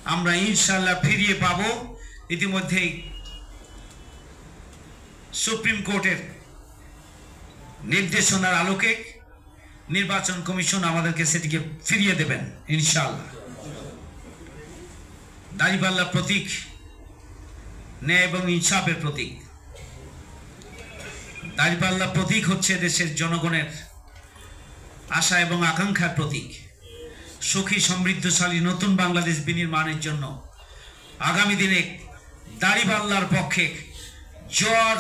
আমরা ইনশাআল্লাহ ফিরিয়ে পাব। ইতিমধ্যেই সুপ্রিম কোর্টের নির্দেশনার আলোকে নির্বাচন কমিশন আমাদেরকে সেটিকে ফিরিয়ে দেবেন ইনশাআল্লাহ। দাঁড়িপাল্লা প্রতীক ন্যায় এবং ইনসাফের প্রতীক। দাঁড়িপাল্লা প্রতীক হচ্ছে দেশের জনগণের আশা এবং আকাঙ্ক্ষার প্রতীক। সুখী সমৃদ্ধশালী নতুন বাংলাদেশ বিনির্মাণের জন্য আগামী দিনে দাঁড়িপাল্লার পক্ষে জোয়ার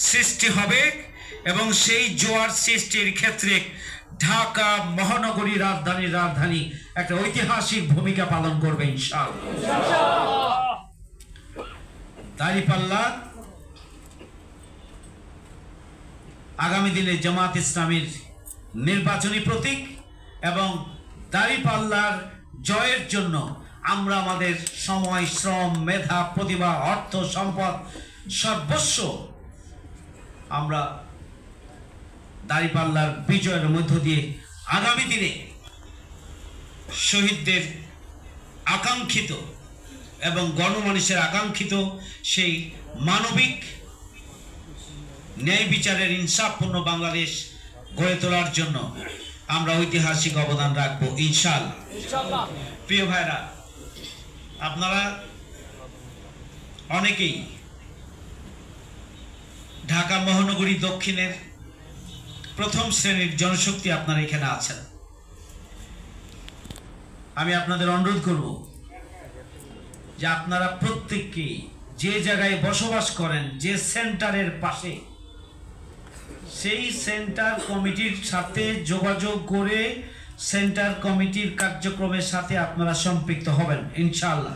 সৃষ্টি হবে এবং সেই জোয়ার সৃষ্টির ক্ষেত্রে ঢাকা মহানগরী রাজধানী একটা ঐতিহাসিক ভূমিকা পালন করবে ইনশাআল্লাহ। দাঁড়িপাল্লা আগামী দিনে জামাত ইসলামীর নির্বাচনী প্রতীক এবং দাঁড়িপাল্লার জয়ের জন্য আমরা আমাদের সময়, শ্রম, মেধা, প্রতিভা, অর্থ, সম্পদ সর্বস্ব আমরা দাঁড়িপাল্লার বিজয়ের মধ্য দিয়ে আগামী দিনে শহীদদের আকাঙ্ক্ষিত এবং গণমানুষের আকাঙ্ক্ষিত সেই মানবিক ন্যায় বিচারের ইনসাফপূর্ণ বাংলাদেশ গড়ে তোলার জন্য আমরা ঐতিহাসিক অবদান রাখবো ইনশাআল্লাহ। প্রিয় ভাইরা, আপনারা অনেকেই ঢাকা মহানগরী দক্ষিণের প্রথম শ্রেণীর জনশক্তি আপনারা এখানে আছেন। আমি আপনাদের অনুরোধ করব যে আপনারা প্রত্যেককেই যে জায়গায় বসবাস করেন, যে সেন্টারের পাশে, সেই সেন্টার কমিটির সাথে যোগাযোগ করে সেন্টার কমিটির কার্যক্রমের সাথে আপনারা সম্পৃক্ত হবেন ইনশাআল্লাহ।